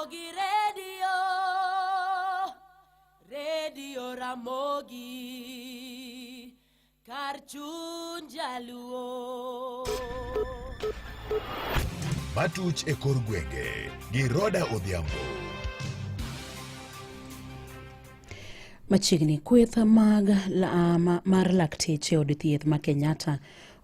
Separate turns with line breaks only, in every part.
Ramogi Radio Ramogi Karchun Jaluo
Matuch e kor gwenge gi Roda Odhiambo.
Machiegni kweth mag mar lakteche od thieth ma Kenyatta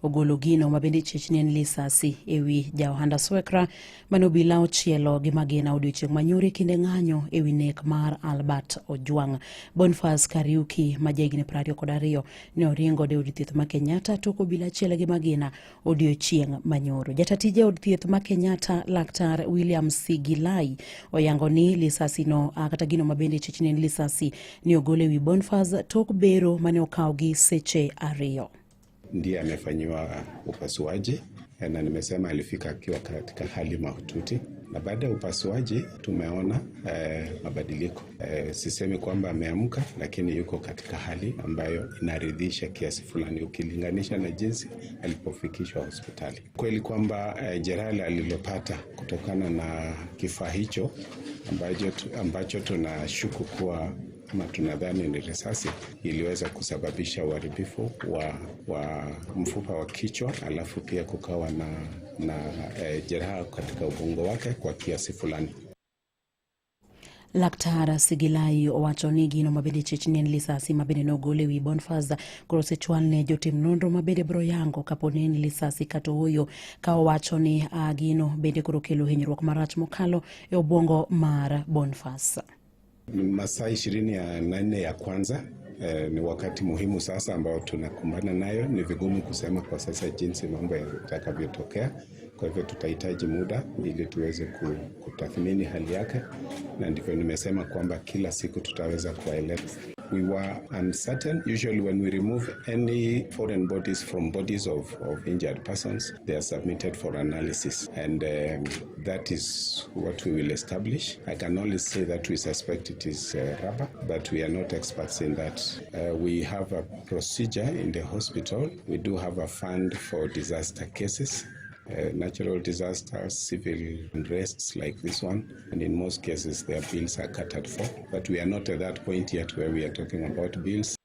ogolo gino mabende chichnien lisasi ewi jaohanda Swekra manobila ochielo gi magina odiochieng' manyore kinde ng'anyo ewi nek mar Albert Ojwang. Boniface Kariuki majahigni 22 ne oringo de od thieth ma Kenyatta tok obila chiele gi magina odiochieng' manyoro. Jatatije od thieth ma Kenyatta Laktar William Sigilai oyango ni lisasi no kata gino mabende chichnien lisasi ni ogole ewi Boniface tok bero mane okaw gi seche 2.
Ndiye amefanyiwa upasuaji na nimesema alifika akiwa katika hali mahututi, na baada ya upasuaji tumeona mabadiliko. Sisemi kwamba ameamka, lakini yuko katika hali ambayo inaridhisha kiasi fulani ukilinganisha na jinsi alipofikishwa hospitali. Kweli kwamba jeraha alilopata kutokana na kifaa hicho ambacho tunashuku kuwa ama tunadhani ni risasi iliweza kusababisha uharibifu wa mfupa wa kichwa, alafu pia kukawa na jeraha katika ubongo wake kwa kiasi fulani.
Laktar Sigilai owacho ni gino mabende chichnien lisasi mabende nogole wi Boniface korosechwal ne jotim nonro mabende bro yango kaponi ni lisasi kato huyo ka owacho ni gino bende koro kelo hinyruok marach mokalo e obongo mar Boniface.
Masaa 24 ya kwanza ni wakati muhimu sasa ambao tunakumbana nayo. Ni vigumu kusema kwa sasa jinsi mambo yatakavyotokea. Kwa hivyo tutahitaji muda ili tuweze kutathmini hali yake, na ndivyo nimesema kwamba kila siku tutaweza kuwaeleza. We were uncertain. Usually when we remove any foreign bodies from bodies of injured persons, they are submitted for analysis, and that is what we will establish. I can only say that we suspect it is rubber, but we are not experts in that. We have a procedure in the hospital. We do have a fund for disaster cases. Natural disasters, civil unrests like this one, and in most cases their bills are catered for, but we are not at that point yet where we are talking about bills.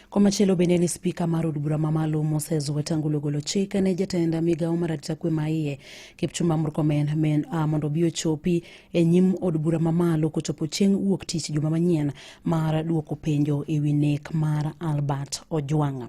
Komachelo bende ni spika mar od bura mamalo Moses Wetangula golo chik ne jatenda migao mar arita kwe maiye Kipchumba Murkomen mondo bi ochopi e nyim od bura mamalo kochopo chieng' wuok tich juma manyien mar duoko penjo ewi nek mar Albert Ojwang.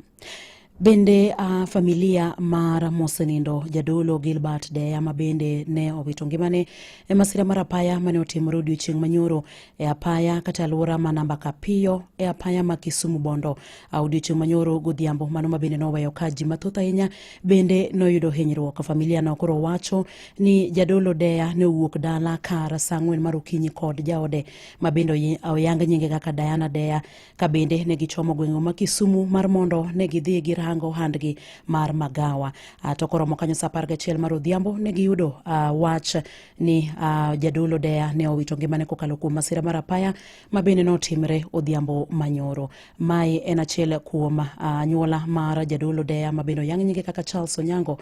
Bende familia mar mosenindo jadolo Gilbert Deya mabende ne owito ngimane e masira mar apaya mane otimore odiochieng' manyoro e apaya kata alwora ma namba Kapiyo e apaya ma Kisumu Bondo. Odiochieng' manyoro godhiambo mano mabende noweyo ka ji mathoth ahinya bende noyudo hinyruok. Familia no koro wacho ni jadolo Deya ne owuok dala kar saa 4 mar okinyi kod jaode mabende oyang nyinge kaka Diana Deya, ka bende ne gichomo gweng'o ma Kisumu mar mondo ne gidhi gi rango handgi mar magawa. To koromo kanyo saa 11 mar odhiambo ne giyudo wach ni jadolo Deya ne owito ngimane kokalo kuom masira mar apaya mabende notimre odhiambo manyoro. Mai en achiel kuom anyuola mar jadolo Deya mabende oyang nyinge kaka Charles Onyango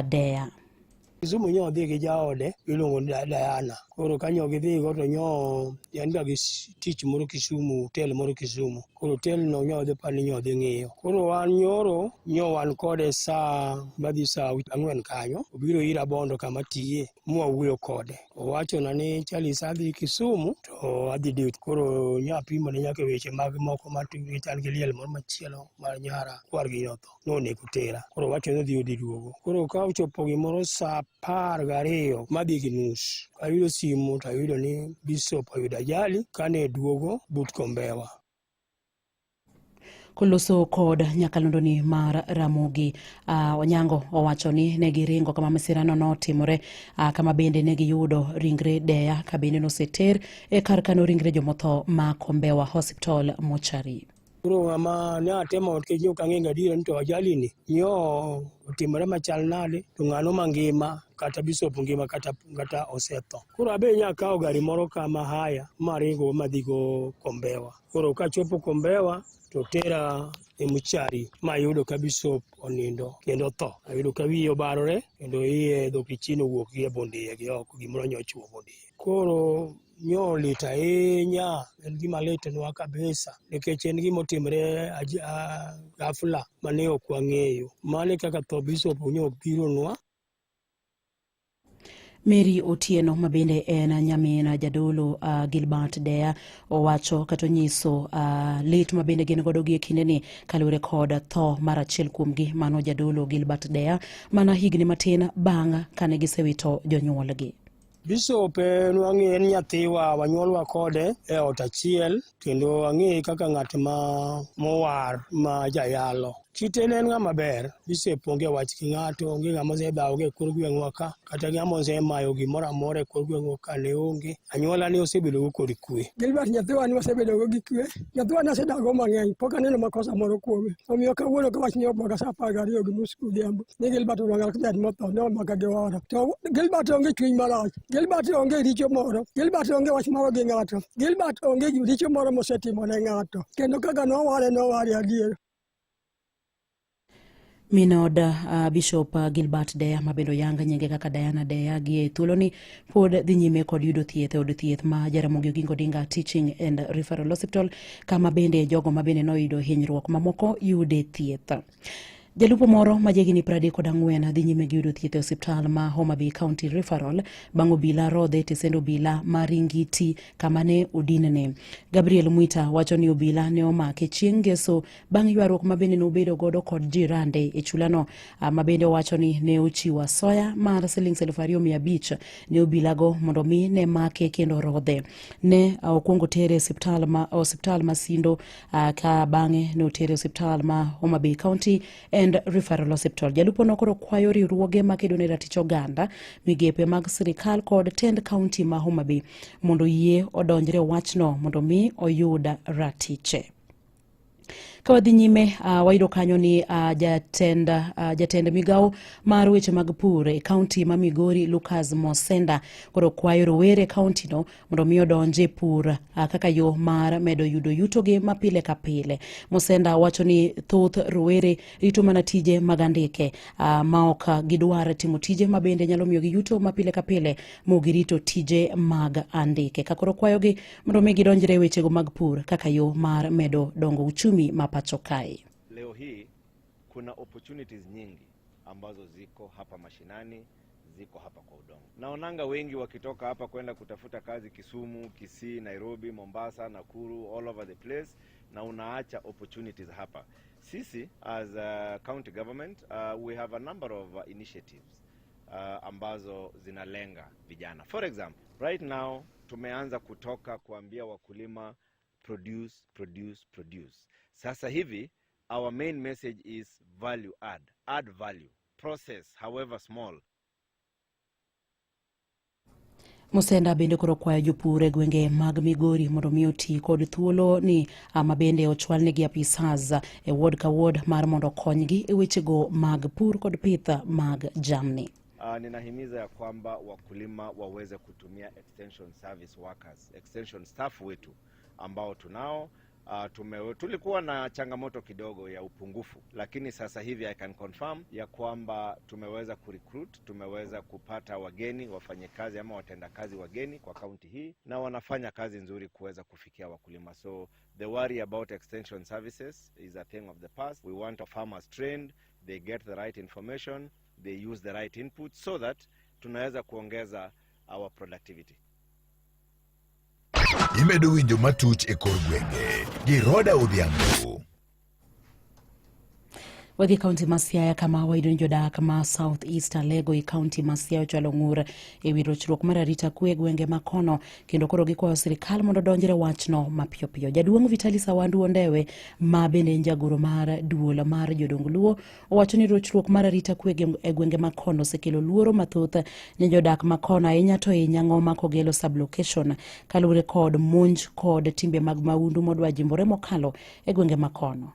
Deya.
Kisumu nyo dhi gi jaode iluongo Diana. Koro kanyo gidhi go to nyo yan ga gi tich moro Kisumu, hotel moro Kisumu. Koro hotel no nyo dhi pani nyo dhi ng'iyo. Koro wan nyoro nyo wan kode saa 4 kanyo. Obiro ira Bondo kama tiye mwawuoyo kode. Owacho na ni Charles adhi Kisumu to adhi dit. Koro nyapimo ne nyaka weche mag moko matugni tan gi liel moro machielo mar nyara kwar gi yotho. None kutera. Koro wacho ni dhi odi duogo. Koro ka ochopo gimoro saa 12 madhi gi nus. Ayudo simu to ayudo ni Bishop oyudo ajali kane duogo but Kombewa.
Koloso kod nyakalondo ni mar Ramogi Onyango owacho ni ne giringo kama masirano notimore, kama bende ne giyudo ringre Deya ka bende noseter e kar kano ringre jomotho ma Kombewa Hospital Mochari.
Kuro ama ne atemo ke nyo kangenga dira nto ajali ni nyo timore machal nade to ngano mangima kata Bishop ngima kata osetho. Kuro abe nya kawo gari moro kama haya maringo madhigo Kombewa. Kuro ka chopo Kombewa to tera e muchari ma yudo ka bishop onindo kendo tho. Ayudo ka wiye obarore kendo iye dho pichino wuok gi e bondiye gi oko gimoro nyochuo bondiye. Koro nyo lit ahinya, en gima litnwa kabisa nikech en gima otimre ghafla mane ok wang'eyo. Mane kaka tho bishop nyo bironwa.
Mary Otieno mabende en nyamin jadolo Gilbert Deya owacho kata nyiso lit mabende gin godo gi kindeni kaluwore kod tho mar achiel kuomgi mano jadolo Gilbert Deya mana higni matin bang' kane gisewito jonyuolgi.
Bishop nwang'e en nyathiwa wanyuolwa kode e ot achiel kendo ang'e kaka ng'at mowar ma jayalo. Kite en ng'ama ber, Bishop onge wach gi ng'ato, onge ng'ama osedhawoga e kor gweng'wa ka, kata ng'ama osemayo gimoro amora e kor gweng'wa ka ne onge. Anyuola ne osebedogo kod kwe.
Gilbert nyathiwa ne osebedogo gi kwe. Nyathiwa ne osedago mang'eny, pok aneno makosa moro kuome. Omiyo kawuono ka wach ni omaka sa 12 gi nus godhiambo. Ni Gilbert onwang'o kaka motho, ne omaka gi wara. To Gilbert onge chuny marach. Gilbert onge richo moro. Gilbert onge wach moro gi ng'ato. Gilbert onge richo moro mosetimo ne ng'ato. Kendo kaka noware adier.
Minod Bishop Gilbert Deya mabendo yanga nyenge kaka Diana Deya gi thuloni pod dhi nyime kod yudo thieth od thieth ma Jaramogi Oginga Odinga Teaching and Referral Hospital kama bende jogo mabende noyudo hinyruok mamoko yude thieth. Jalupo moro majegini 34 dhi nyime gi yudo thieth e osiptal ma Homa Bay County Referral bang' obila rodhe tesendo obila maringiti kama ne odinne. Gabriel Mwita wacho ni obila ne omake chieng' ngeso bang' ywaruok mabende nobedo godo kod jirande e chulano mabende wacho ni ne ochiwo asoya mar Sh2,500 ne obilago mondo mi ne make kendo rodhe. Ne okuongo tere osiptal ma Sindo ka bang'e ne otere osiptal ma Homa Bay County and Referral Hospital. Jalupo nokoro kwayo riwruoge makedo ne ratich oganda, migepe mag sirikal kod tend county ma Homa Bay mondo yie odonjre wachno mondo mi oyuda ratiche. Kawadhi nyime wayudo kanyo ni jatend migao mar weche mag pur e kaunti ma Migori Lucas Mosenda koro kwayo rowere kaunti no mondo mi odonje pur kaka yo mar medo yudo yutoge mapile ka pile. Mosenda wacho ni thoth rowere rito mana tije mag andike ma ok gidwar timo tije mabende nyalo miyo gi yuto mapile ka pile mo girito tije mag andike. Kakoro kwayogi mondo mi gidonjre weche go mag pur kaka yo mar medo dongo uchumi mapacho kai.
Leo hii kuna opportunities nyingi ambazo ziko hapa mashinani, ziko hapa kwa udongo. Naonanga wengi wakitoka hapa kwenda kutafuta kazi Kisumu, Kisii, Nairobi, Mombasa, Nakuru, all over the place, na unaacha opportunities hapa. Sisi as a county government we have a number of initiatives ambazo zinalenga vijana. For example, right now tumeanza kutoka kuambia wakulima produce. Sasa hivi our main message is value add value, process however small.
Mosenda bende koro kwayo jopur e gwenge mag Migori mondo mi oti kod thuolo ni mabende ochwalnegi apisas e ward ka ward mar mondo konygi e wechego mag pur kod pith mag jamni.
Ninahimiza ya kwamba wakulima waweze kutumia extension service workers, extension staff wetu ambao tunao. Tulikuwa na changamoto kidogo ya upungufu, lakini sasa hivi I can confirm ya kwamba tumeweza kurecruit, tumeweza kupata wageni wafanyakazi ama watendakazi wageni kwa kaunti hii, na wanafanya kazi nzuri kuweza kufikia wakulima. So the worry about extension services is a thing of the past. We want our farmers trained, they get the right information, they use the right input so that tunaweza kuongeza our productivity.
Imedo winjo matuch e kor gwenge gi Roda Odhiambo.
Wadhi kaunti ma Siaya kama wayudo jodak ma South East Alego i kaunti ma Siaya ochwalo ng'ur e wi rochruok mar arita kwe gwenge makono kendo koro gikwayo sirikal mondo donjre wachno mapiyo piyo. Jaduong' Vitalis Awandu Ondewe ma bende en jagoro mar duol mar jodong Luo owacho ni rochruok mar arita kwe e gwenge makono osekelo luoro mathoth ne jodak makono ahinya to Nyang'oma Kogelo sublocation kaluwore kod monj kod timbe mag mahundu modwa jimbore mokalo e gwenge makono.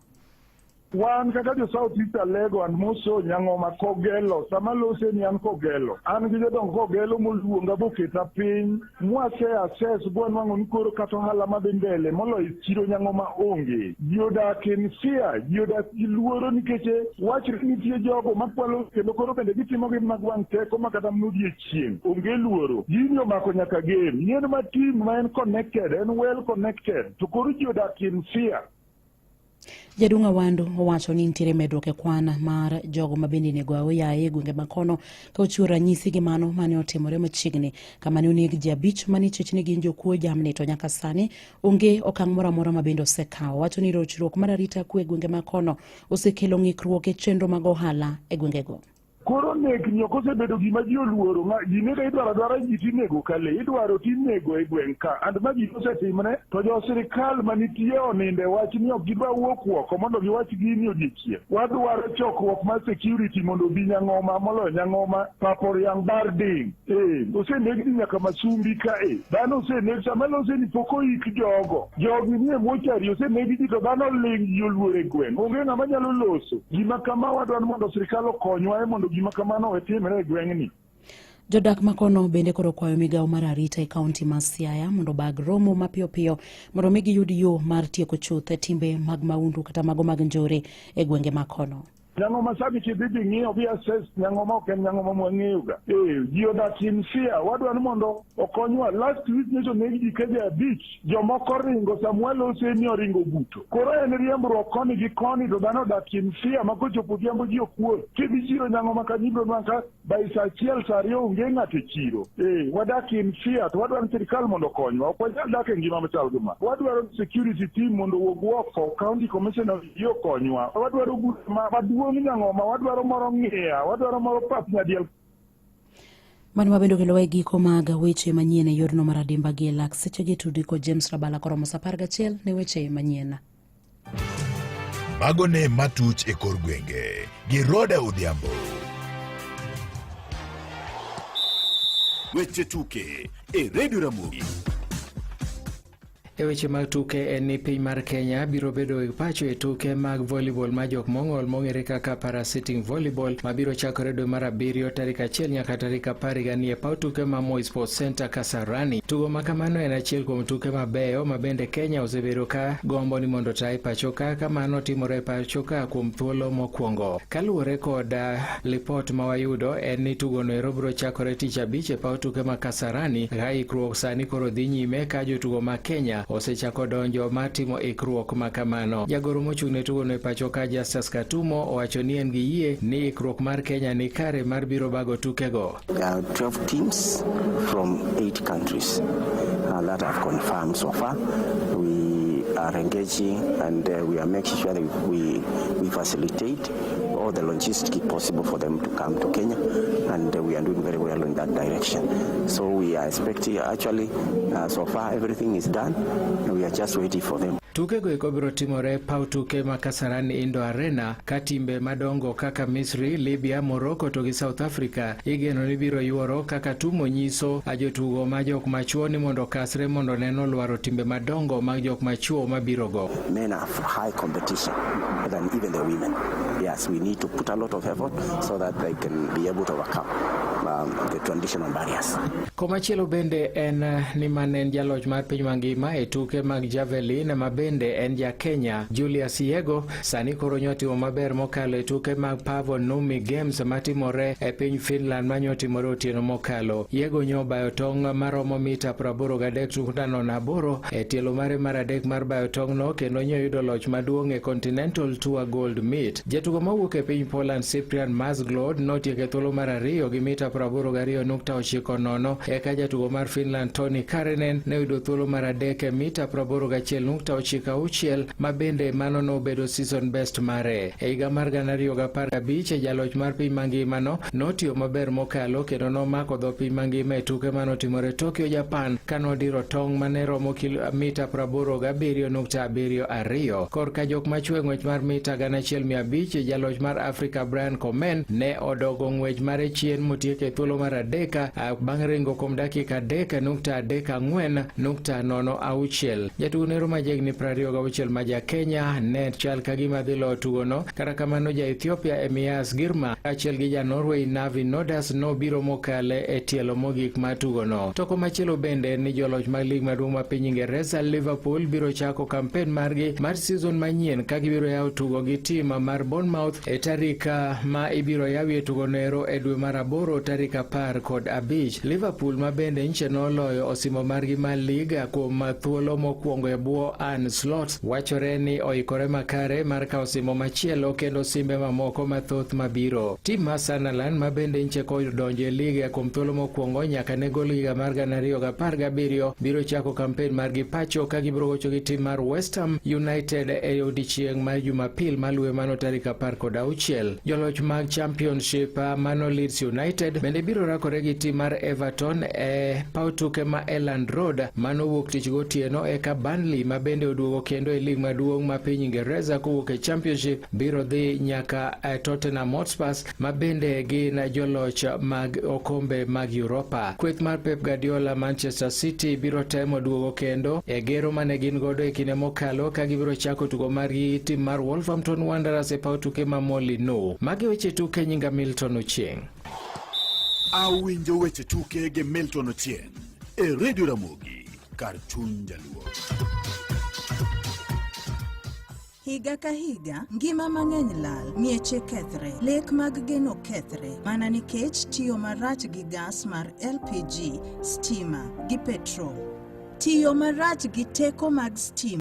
wan kaka jo South East Alego an moso Nyang'oma kogelo sama lose ni an kogelo an gi jodong kogelo moluonga boketa piny mwase access bwanwang'o ni koro kata ohala madhi mbele moloyo chiro Nyang'oma onge jodak en fear jodak gi luoro nikech wachre nitie jogo makwalo kendo koro bende gitimo gi magwang' teko makata mnudie chieng' onge luoro gini omako nyaka game yien ma team ma en connected en well connected to koro jodak en fear.
Jadunga Wandu owacho ni nitiere medruok e kwan mar jogo ma bende nego aoyaye gwenge makono ka ochiwo ranyisi gi mano mane otimore machiegni kama ne oneg ji 5 mane ichich ni gin jokuo jamni to nyaka sani onge okang' moro amora ma bende osekawo. Wacho ni rochruok mar arita kwe e gwenge makono osekelo ng'ikruok e chenro mag ohala e gwengego.
Koro nek nyok osebedo gima ji oluoro ji nego idwaro ji tinego kale idwaro tinego e gweng' ka and ma ji osetimre to jo sirikal manitie oninde wach ni ok gidwa wuok oko mondo giwach gini odiechieng' wadwaro chokruok mar security mondo bi Nyang'oma moloyo Nyang'oma Papor yang Barding oseneg nyaka Masumbi ka dhano oseneg sama lose ni pok oik jogi nie mochari oseneg ji to dhano ling ji oluor e gweng' onge ng'ama nyalo loso gima kama wadwaro mondo sirikal okonywa mondo gima kamano wetimre e gweng'ni.
Jodak makono bende koro kwayo migawo mar arita e kaunti ma Siaya mondo bag romo mapiyo piyo mondo mi giyud yo mar tieko chuth e timbe mag maundu kata mago mag njore e gwenge makono.
Nyang'oma sami kidhi ng'iyo bi assess Nyang'oma ok en Nyang'oma mwang'eyoga ji odak in fear wadwaro mondo okonywa last week nyiso negi ji keje 5 jomoko ringo Samuel oseni oringo buto koro en riembruok koni gi koni to dhano odak in fear ma kochopo odhiambo ji okuor kidhi chiro Nyang'oma kanyido manka by saa 1 saa 2 onge ng'ato e chiro wadak in fear to wadwaro sirikal mondo okonywa ok wanyal dak e ngima machal kama wadwaro security team mondo owuog oko county commissioner yo konywa wadwaro maduong' Nyang'oma wadwaro moro ng'iya wadwaro moro pap nyadiel.
Mano mabendo kelo e giko mag weche manyien e yorno mar adimba gi lak seche gi tudi ko James Rabala koromo 11 ne weche manyien.
Mago ne matuch e kor gwenge gi Roda Odhiambo.
Weche tuke e Radio Ramogi.
E weche mag tuke en ni piny mar Kenya biro bedo e pacho e tuke mag volleyball ma jok mong'ol mong'ere kaka parasitting volleyball ma biro chakore dwe mar 7 tarik 1 nyaka tarik 10 e paw tuke ma Moi Sports Center Kasarani. Tugo ma kamano en achiel kuom tuke mabeyo ma bende Kenya osebedo ka gombo ni mondo ta e pacho ka kamano timore e pacho ka kuom thuolo mokwongo. Kaluwore kod lipot ma wayudo en ni tugo no biro chakore tich 5 e paw tuke ma Kasarani ka ikruok sani koro dhi nyime ka jotugo ma Kenya osechako donjo matimo ikruok makamano. Jagoro mochung'ne tugo no e pacho ka Justus Katumo owacho ni en gi yie ni ikruok mar Kenya ni kare mar biro bago tukego.
12 teams from 8 countries that have confirmed so far. We are engaging and we are making sure that we facilitate all the logistics possible for them to come to Kenya, and we are doing very well in that direction. So we are expecting, actually, so far everything is done, and we are just waiting for them.
Tukego eko biro timore paw tuke ma Kasarani Indo Arena ka timbe madongo kaka Misri, Libya, Morocco to gi South Africa igeno ni biro yuoro kaka tumo nyiso jotugo ma jok machuo ni mondo kasre mondo neno lwaro timbe madongo mag jok machuo mabiro go.
Men have high competition than even the women. Yes, we need to put a lot of effort so that they can be able to overcome the traditional barriers.
Komachielo bende en ni manen jaloch mar piny mangima e tuke mag javelin ma bende en ja Kenya Julius Yego sani koro nyotimo maber mokalo e tuke mag Pavo Numi Games matimore e piny Finland manyotimore otieno mokalo. Yego nyobayo tong' maromo mita 83.8 e tielo mare mar 3 mar bayo tong' no kendo nyoyudo loch maduong' e Continental Tour Gold Meet. Jatugo mawuok e piny Poland Cyprian Masglod notieko e thuolo mar 2 gi mita 82.90 eka jatugo mar Finland Toni Karinen ne yudo thuolo mar 3 e mita 81.96 ma bende mano nobedo season best mare. E higa mar 2015 jaloch mar piny mangima no notiyo maber mokalo kendo nomako dho piny mangima e tuke manotimore Tokyo, Japan kanodiro tong' mane romo mita 87.72. Korka jok machwe ng'wech mar mita 1500 jaloch mar Africa Brian Komen ne odogo ng'wech mare chien motieke e thuolo mar adek bang' ringo kuom dakika 3.4.06. Jatugo nero ma jahigni 26 ma ja Kenya ne chal ka gima dhi loyo tugono, kata kamano ja Ethiopia Emias Girma achiel gi ja Norway Navi Nodas nobiro mokale e tielo mogik mar tugono. Toko machielo bende ni joloch mag lig maduong' ma piny Ingresa Liverpool biro chako kampen margi mar season manyien ka gibiro yawo tugo gi tim mar Bournemouth e tarika ma ibiro yawie tugo nero e dwe mar 8 tarika 15. Liverpool ma bende nche noloyo osimo margi mar liga kuom thuolo mokwongo e bwo Arne Slot wachore ni oikore makare mar kawo osimo machielo kendo simbe mamoko mathoth mabiro. Tim mar Sunderland ma bende nche kodonjo e liga kuom thuolo mokwongo nyaka ne gol higa mar 2017 biro chako kampen margi pacho ka gibiro gocho gi tim mar West Ham United e odiechieng' mar Jumapil maluwe mano tarika 16. Joloch mag Championship mano Leeds United bende biro rakore gi tim mar Everton e paw tuke ma Elland Road mano wuok tich gotieno, eka Burnley ma bende oduogo kendo e lig maduong' ma piny Ingresa kowuok e Championship biro dhi nyaka Tottenham Hotspur ma bende gin joloch mag okombe mag Europa. Kweth mar Pep Guardiola Manchester City biro temo duogo kendo e gero mane gin godo e kinde mokalo ka gibiro chako tugo margi tim mar Wolverhampton Wanderers e paw tuke ma Molineux. Magi weche tuke, nyinga Milton Ochieng'.
Awinjo weche tuke gi Milton Ochieng' e Radio Ramogi, kar chuny jaluo.
Higa ka higa, ngima mang'eny lal, mieche kethre, lek mag geno kethre, mana nikech tiyo marach gi gas mar LPG, stima gi petrol. Tiyo marach gi teko mag stima